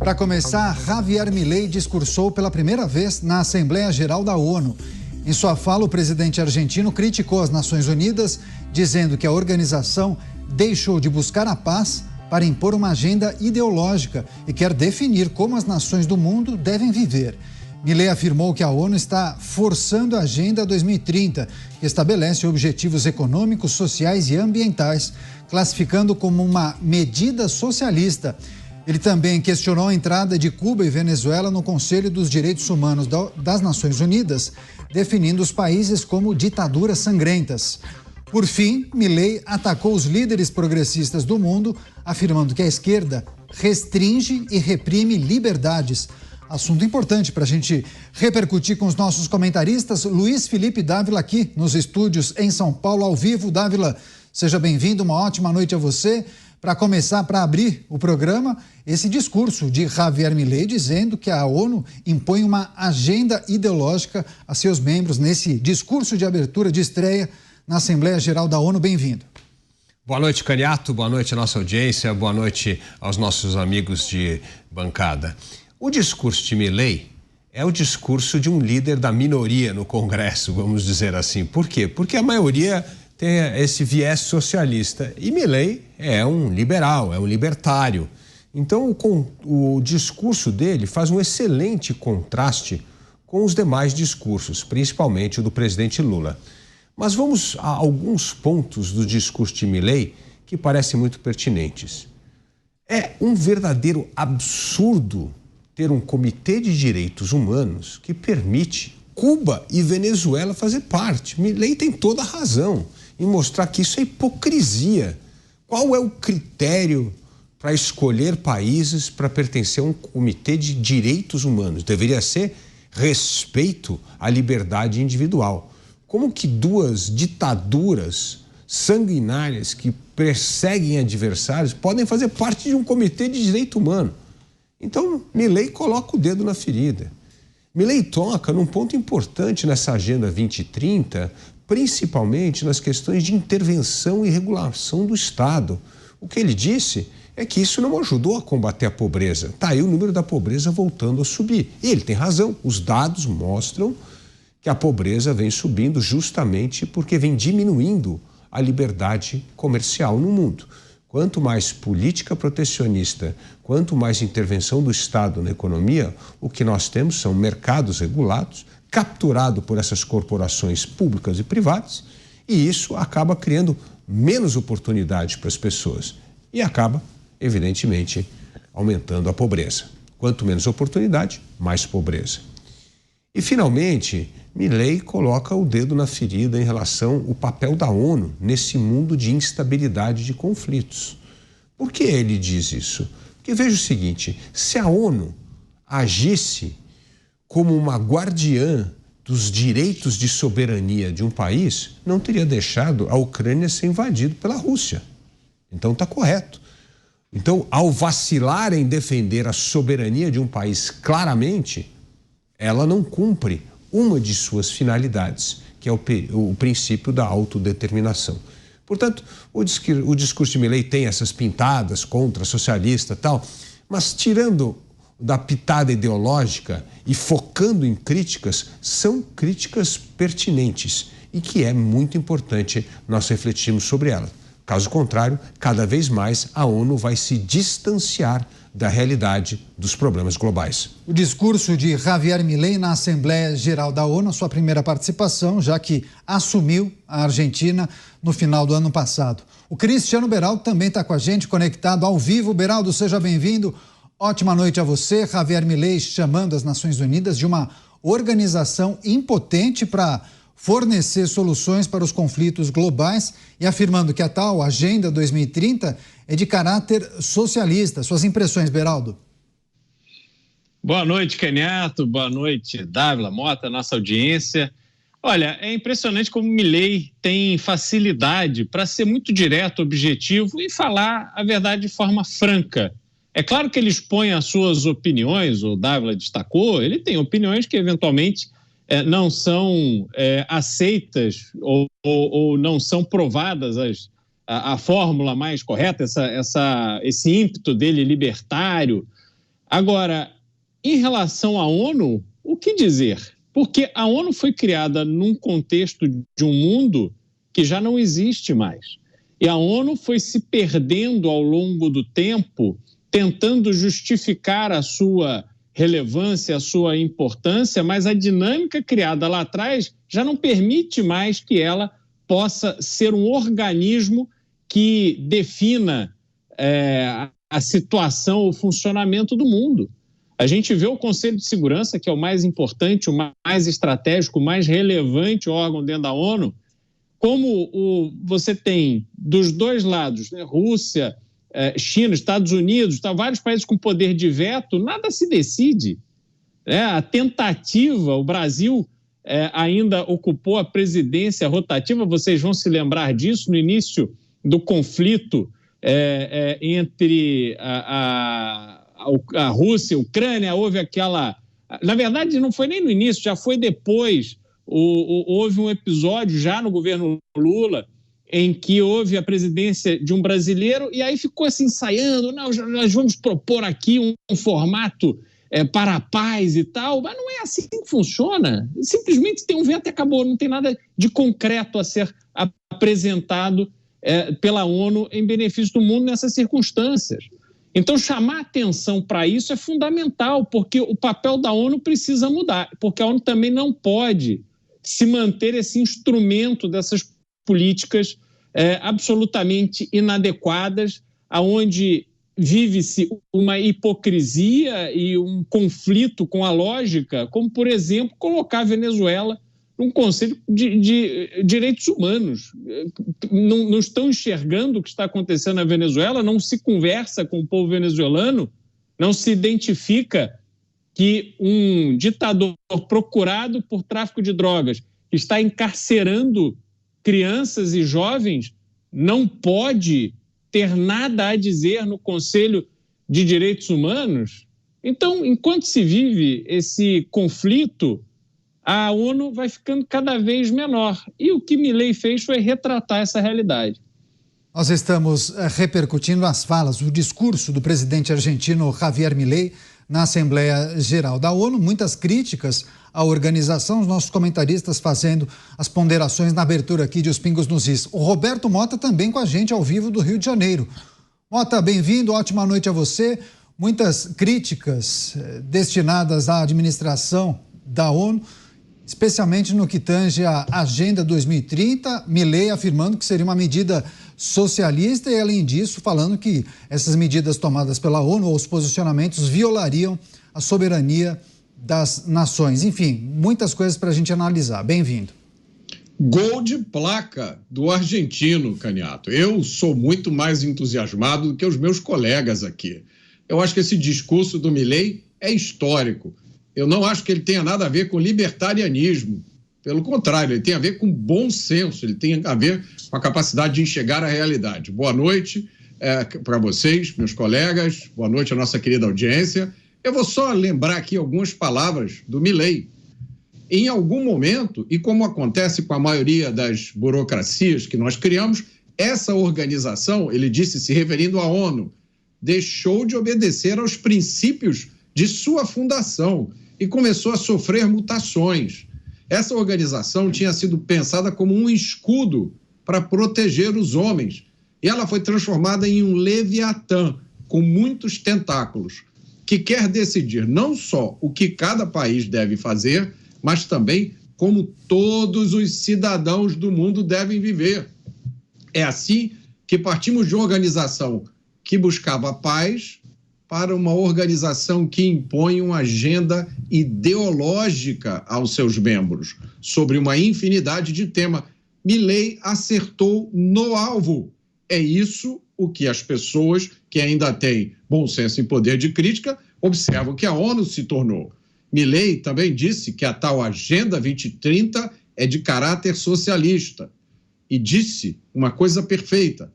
Para começar, Javier Milei discursou pela primeira vez na Assembleia Geral da ONU. Em sua fala, o presidente argentino criticou as Nações Unidas, dizendo que a organização deixou de buscar a paz para impor uma agenda ideológica e quer definir como as nações do mundo devem viver. Milei afirmou que a ONU está forçando a Agenda 2030, que estabelece objetivos econômicos, sociais e ambientais, classificando como uma medida socialista. Ele também questionou a entrada de Cuba e Venezuela no Conselho dos Direitos Humanos das Nações Unidas, definindo os países como ditaduras sangrentas. Por fim, Milei atacou os líderes progressistas do mundo, afirmando que a esquerda restringe e reprime liberdades. Assunto importante para a gente repercutir com os nossos comentaristas. Luiz Felipe Dávila aqui nos estúdios em São Paulo, ao vivo. Dávila, seja bem-vindo, uma ótima noite a você. Para começar, para abrir o programa, esse discurso de Javier Milei dizendo que a ONU impõe uma agenda ideológica a seus membros nesse discurso de abertura de estreia na Assembleia Geral da ONU. Bem-vindo. Boa noite, Caniato. Boa noite à nossa audiência. Boa noite aos nossos amigos de bancada. O discurso de Milei é o discurso de um líder da minoria no Congresso, vamos dizer assim. Por quê? Porque a maioria tem esse viés socialista e Milei é um liberal, é um libertário. Então o discurso dele faz um excelente contraste com os demais discursos, principalmente o do presidente Lula. Mas vamos a alguns pontos do discurso de Milei que parecem muito pertinentes. É um verdadeiro absurdo ter um comitê de direitos humanos que permite Cuba e Venezuela fazer parte. Milei tem toda a razão em mostrar que isso é hipocrisia. Qual é o critério para escolher países para pertencer a um comitê de direitos humanos? Deveria ser respeito à liberdade individual. Como que duas ditaduras sanguinárias que perseguem adversários podem fazer parte de um comitê de direito humano? Então, Milei coloca o dedo na ferida. Milei toca num ponto importante nessa Agenda 2030, principalmente nas questões de intervenção e regulação do Estado. O que ele disse é que isso não ajudou a combater a pobreza. Está aí o número da pobreza voltando a subir. E ele tem razão, os dados mostram que a pobreza vem subindo justamente porque vem diminuindo a liberdade comercial no mundo. Quanto mais política protecionista, quanto mais intervenção do Estado na economia, o que nós temos são mercados regulados, capturado por essas corporações públicas e privadas, e isso acaba criando menos oportunidade para as pessoas e acaba, evidentemente, aumentando a pobreza. Quanto menos oportunidade, mais pobreza. E, finalmente, Milei coloca o dedo na ferida em relação ao papel da ONU nesse mundo de instabilidade de conflitos. Por que ele diz isso? Porque veja o seguinte, se a ONU agisse como uma guardiã dos direitos de soberania de um país, não teria deixado a Ucrânia ser invadida pela Rússia. Então está correto. Então, ao vacilar em defender a soberania de um país claramente, ela não cumpre uma de suas finalidades, que é o princípio da autodeterminação. Portanto, o discurso de Milei tem essas pintadas contra socialista e tal, mas tirando da pitada ideológica e focando em críticas, são críticas pertinentes e que é muito importante nós refletirmos sobre elas. Caso contrário, cada vez mais a ONU vai se distanciar da realidade dos problemas globais. O discurso de Javier Milei na Assembleia Geral da ONU, sua primeira participação, já que assumiu a Argentina no final do ano passado. O Cristiano Beraldo também está com a gente, conectado ao vivo. Beraldo, seja bem-vindo. Ótima noite a você. Javier Milei chamando as Nações Unidas de uma organização impotente para fornecer soluções para os conflitos globais e afirmando que a tal Agenda 2030 é de caráter socialista. Suas impressões, Beraldo? Boa noite, Caniato. Boa noite, Dávila, Mota, nossa audiência. Olha, é impressionante como Milei tem facilidade para ser muito direto, objetivo e falar a verdade de forma franca. É claro que ele expõe as suas opiniões, o Dávila destacou, ele tem opiniões que eventualmente não são aceitas ou não são provadas a fórmula mais correta, esse ímpeto dele libertário, Agora, em relação à ONU, o que dizer? Porque a ONU foi criada num contexto de um mundo que já não existe mais. E a ONU foi se perdendo ao longo do tempo, tentando justificar a sua relevância, a sua importância, mas a dinâmica criada lá atrás já não permite mais que ela possa ser um organismo que defina a situação, o funcionamento do mundo. A gente vê o Conselho de Segurança, que é o mais importante, o mais estratégico, o mais relevante órgão dentro da ONU, como você tem dos dois lados, né, Rússia, China, Estados Unidos, vários países com poder de veto, nada se decide. A tentativa, o Brasil ainda ocupou a presidência rotativa, vocês vão se lembrar disso, no início do conflito entre a Rússia e a Ucrânia, houve aquela... Na verdade, não foi nem no início, já foi depois. Houve um episódio já no governo Lula em que houve a presidência de um brasileiro e aí ficou assim ensaiando, não, nós vamos propor aqui um formato para a paz e tal, mas não é assim que funciona. Simplesmente tem um veto e acabou, não tem nada de concreto a ser apresentado pela ONU em benefício do mundo nessas circunstâncias. Então, chamar atenção para isso é fundamental, porque o papel da ONU precisa mudar, porque a ONU também não pode se manter esse instrumento dessas políticas absolutamente inadequadas, onde vive-se uma hipocrisia e um conflito com a lógica, como, por exemplo, colocar a Venezuela num Conselho de Direitos Humanos. Não estão enxergando o que está acontecendo na Venezuela, não se conversa com o povo venezuelano, não se identifica que um ditador procurado por tráfico de drogas, que está encarcerando crianças e jovens, não pode ter nada a dizer no Conselho de Direitos Humanos. Então, enquanto se vive esse conflito, a ONU vai ficando cada vez menor. E o que Milei fez foi retratar essa realidade. Nós estamos repercutindo as falas, o discurso do presidente argentino Javier Milei na Assembleia Geral da ONU, muitas críticas à organização, os nossos comentaristas fazendo as ponderações na abertura aqui de Os Pingos nos Is. O Roberto Mota também com a gente ao vivo do Rio de Janeiro. Mota, bem-vindo, ótima noite a você. Muitas críticas destinadas à administração da ONU, especialmente no que tange à Agenda 2030, Milei afirmando que seria uma medida socialista e, além disso, falando que essas medidas tomadas pela ONU ou os posicionamentos violariam a soberania das nações. Enfim, muitas coisas para a gente analisar. Bem-vindo. Gol de placa do argentino, Caniato. Eu sou muito mais entusiasmado do que os meus colegas aqui. Eu acho que esse discurso do Milei é histórico. Eu não acho que ele tenha nada a ver com libertarianismo. Pelo contrário, ele tem a ver com bom senso, ele tem a ver com a capacidade de enxergar a realidade. Boa noite para vocês, meus colegas, boa noite à nossa querida audiência. Eu vou só lembrar aqui algumas palavras do Milei. Em algum momento, e como acontece com a maioria das burocracias que nós criamos, essa organização, ele disse se referindo à ONU, deixou de obedecer aos princípios de sua fundação e começou a sofrer mutações. Essa organização tinha sido pensada como um escudo para proteger os homens e ela foi transformada em um leviatã com muitos tentáculos, que quer decidir não só o que cada país deve fazer, mas também como todos os cidadãos do mundo devem viver. É assim que partimos de uma organização que buscava paz para uma organização que impõe uma agenda ideológica aos seus membros sobre uma infinidade de temas. Milei acertou no alvo. É isso o que as pessoas que ainda têm bom senso e poder de crítica observam que a ONU se tornou. Milei também disse que a tal Agenda 2030 é de caráter socialista e disse uma coisa perfeita.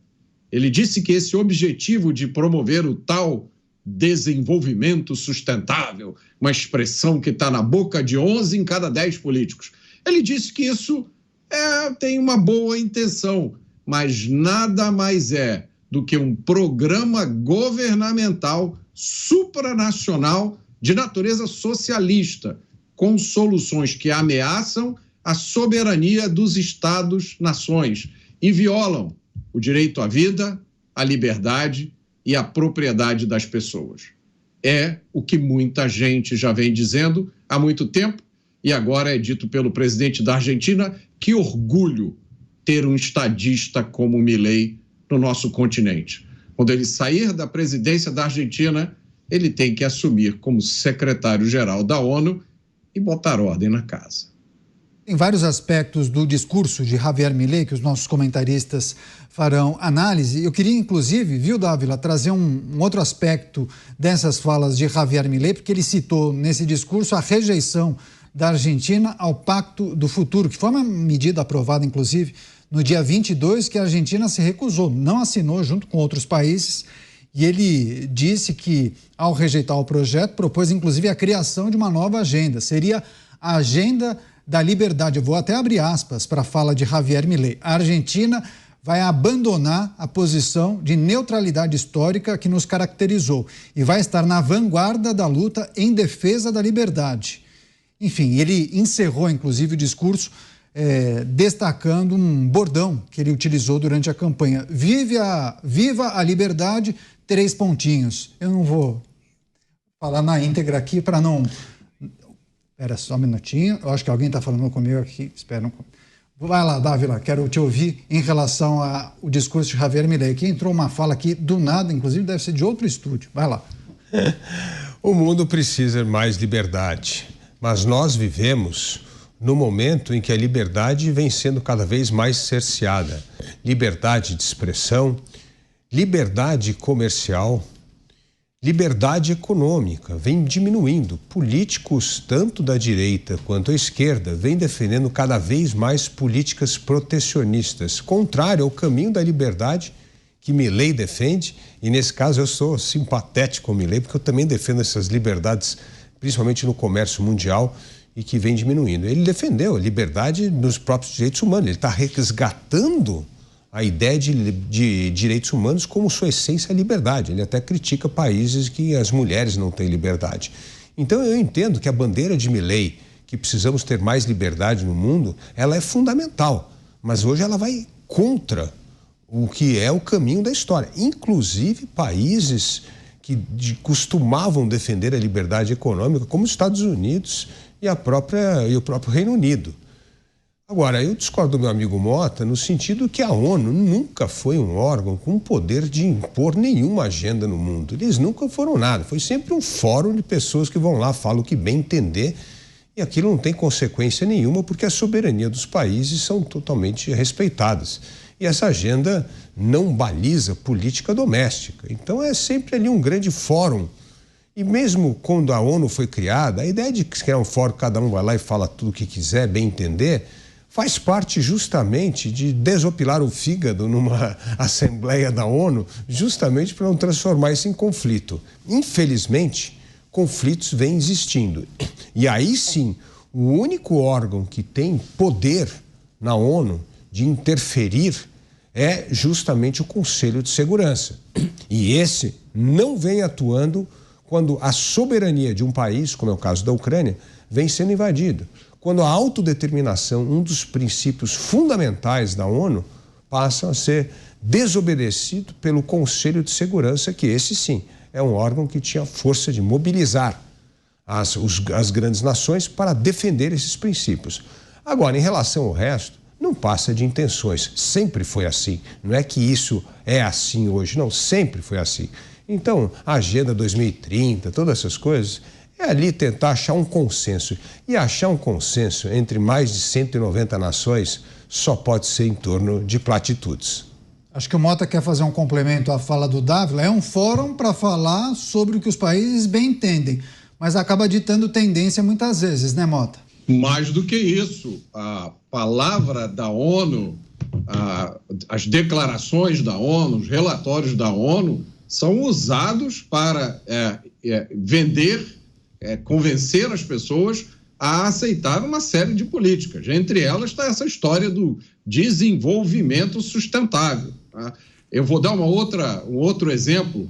Ele disse que esse objetivo de promover o tal desenvolvimento sustentável, uma expressão que está na boca de 11 em cada 10 políticos. Ele disse que isso tem uma boa intenção, mas nada mais é do que um programa governamental supranacional de natureza socialista, com soluções que ameaçam a soberania dos Estados-nações e violam o direito à vida, à liberdade e à propriedade das pessoas. É o que muita gente já vem dizendo há muito tempo e agora é dito pelo presidente da Argentina. Que orgulho ter um estadista como Milei no nosso continente. Quando ele sair da presidência da Argentina, ele tem que assumir como secretário-geral da ONU e botar ordem na casa. Tem vários aspectos do discurso de Javier Milei que os nossos comentaristas farão análise. Eu queria, inclusive, viu, Dávila, trazer um outro aspecto dessas falas de Javier Milei, porque ele citou nesse discurso a rejeição da Argentina ao Pacto do Futuro, que foi uma medida aprovada, inclusive, no dia 22, que a Argentina se recusou, não assinou junto com outros países. E ele disse que, ao rejeitar o projeto, propôs, inclusive, a criação de uma nova agenda. Seria a agenda da liberdade. Eu vou até abrir aspas para a fala de Javier Milei. A Argentina vai abandonar a posição de neutralidade histórica que nos caracterizou e vai estar na vanguarda da luta em defesa da liberdade. Enfim, ele encerrou, inclusive, o discurso destacando um bordão que ele utilizou durante a campanha. Viva a liberdade, 3 pontinhos. Eu não vou falar na íntegra aqui para não... Espera só um minutinho, eu acho que alguém está falando comigo aqui. Espera. Vai lá, Dávila, quero te ouvir em relação ao discurso de Javier Milei. Aqui entrou uma fala aqui do nada, inclusive deve ser de outro estúdio. Vai lá. O mundo precisa de mais liberdade, mas nós vivemos no momento em que a liberdade vem sendo cada vez mais cerceada. Liberdade de expressão, liberdade comercial, liberdade econômica vem diminuindo. Políticos, tanto da direita quanto da esquerda, vêm defendendo cada vez mais políticas protecionistas, contrário ao caminho da liberdade que Milei defende. E nesse caso eu sou simpatético com Milei, porque eu também defendo essas liberdades, principalmente no comércio mundial, e que vem diminuindo. Ele defendeu a liberdade nos próprios direitos humanos, ele está resgatando a ideia de direitos humanos como sua essência é a liberdade. Ele até critica países que as mulheres não têm liberdade. Então eu entendo que a bandeira de Milei, que precisamos ter mais liberdade no mundo, ela é fundamental, mas hoje ela vai contra o que é o caminho da história. Inclusive países que costumavam defender a liberdade econômica, como os Estados Unidos e o próprio Reino Unido. Agora, eu discordo do meu amigo Mota no sentido que a ONU nunca foi um órgão com o poder de impor nenhuma agenda no mundo. Eles nunca foram nada. Foi sempre um fórum de pessoas que vão lá, falam o que bem entender, e aquilo não tem consequência nenhuma porque a soberania dos países são totalmente respeitadas. E essa agenda não baliza política doméstica. Então é sempre ali um grande fórum. E mesmo quando a ONU foi criada, a ideia de criar um fórum, cada um vai lá e fala tudo o que quiser, bem entender, faz parte justamente de desopilar o fígado numa Assembleia da ONU, justamente para não transformar isso em conflito. Infelizmente, conflitos vêm existindo. E aí sim, o único órgão que tem poder na ONU de interferir é justamente o Conselho de Segurança. E esse não vem atuando quando a soberania de um país, como é o caso da Ucrânia, vem sendo invadida. Quando a autodeterminação, um dos princípios fundamentais da ONU, passa a ser desobedecido pelo Conselho de Segurança, que esse sim é um órgão que tinha força de mobilizar as grandes nações para defender esses princípios. Agora, em relação ao resto, não passa de intenções. Sempre foi assim. Não é que isso é assim hoje, não. Sempre foi assim. Então, a Agenda 2030, todas essas coisas, é ali tentar achar um consenso. E achar um consenso entre mais de 190 nações só pode ser em torno de platitudes. Acho que o Mota quer fazer um complemento à fala do Dávila. É um fórum para falar sobre o que os países bem entendem, mas acaba ditando tendência muitas vezes, né, Mota? Mais do que isso, a palavra da ONU, as declarações da ONU, os relatórios da ONU, são usados para convencer as pessoas a aceitar uma série de políticas. Entre elas está essa história do desenvolvimento sustentável. Tá? Eu vou dar um outro exemplo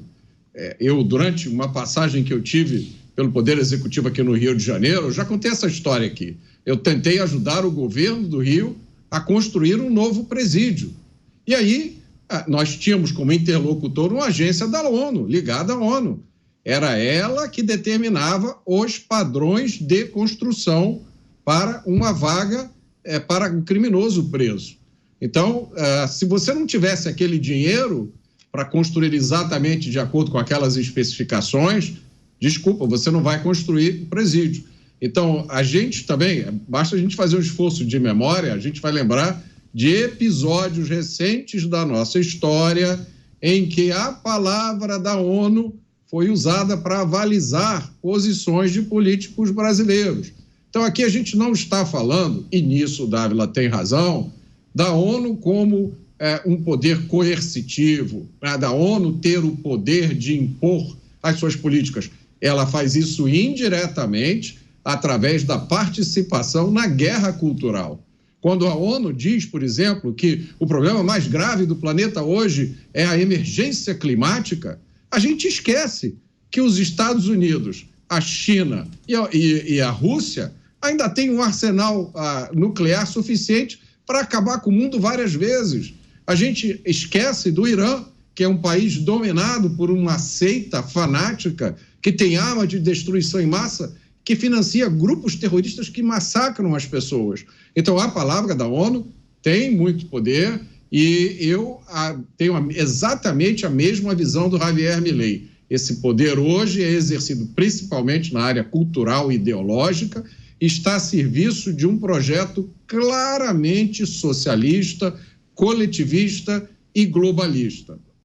Eu, durante uma passagem que eu tive pelo Poder Executivo aqui no Rio de Janeiro, eu já contei essa história aqui. Eu tentei ajudar o governo do Rio a construir um novo presídio. E aí, nós tínhamos como interlocutor uma agência da ONU, ligada à ONU. Era ela que determinava os padrões de construção para uma vaga para um criminoso preso. Então, se você não tivesse aquele dinheiro para construir exatamente de acordo com aquelas especificações, desculpa, você não vai construir o presídio. Então, a gente também, basta a gente fazer um esforço de memória, a gente vai lembrar de episódios recentes da nossa história em que a palavra da ONU foi usada para avalizar posições de políticos brasileiros. Então, aqui a gente não está falando, e nisso o Dávila tem razão, da ONU como um poder coercitivo, da ONU ter o poder de impor as suas políticas. Ela faz isso indiretamente através da participação na guerra cultural. Quando a ONU diz, por exemplo, que o problema mais grave do planeta hoje é a emergência climática, a gente esquece que os Estados Unidos, a China e a Rússia ainda têm um arsenal nuclear suficiente para acabar com o mundo várias vezes. A gente esquece do Irã, que é um país dominado por uma seita fanática que tem arma de destruição em massa, que financia grupos terroristas que massacram as pessoas. Então, a palavra da ONU tem muito poder e eu tenho exatamente a mesma visão do Javier Milei. Esse poder hoje é exercido principalmente na área cultural e ideológica e está a serviço de um projeto claramente socialista, coletivista e globalista.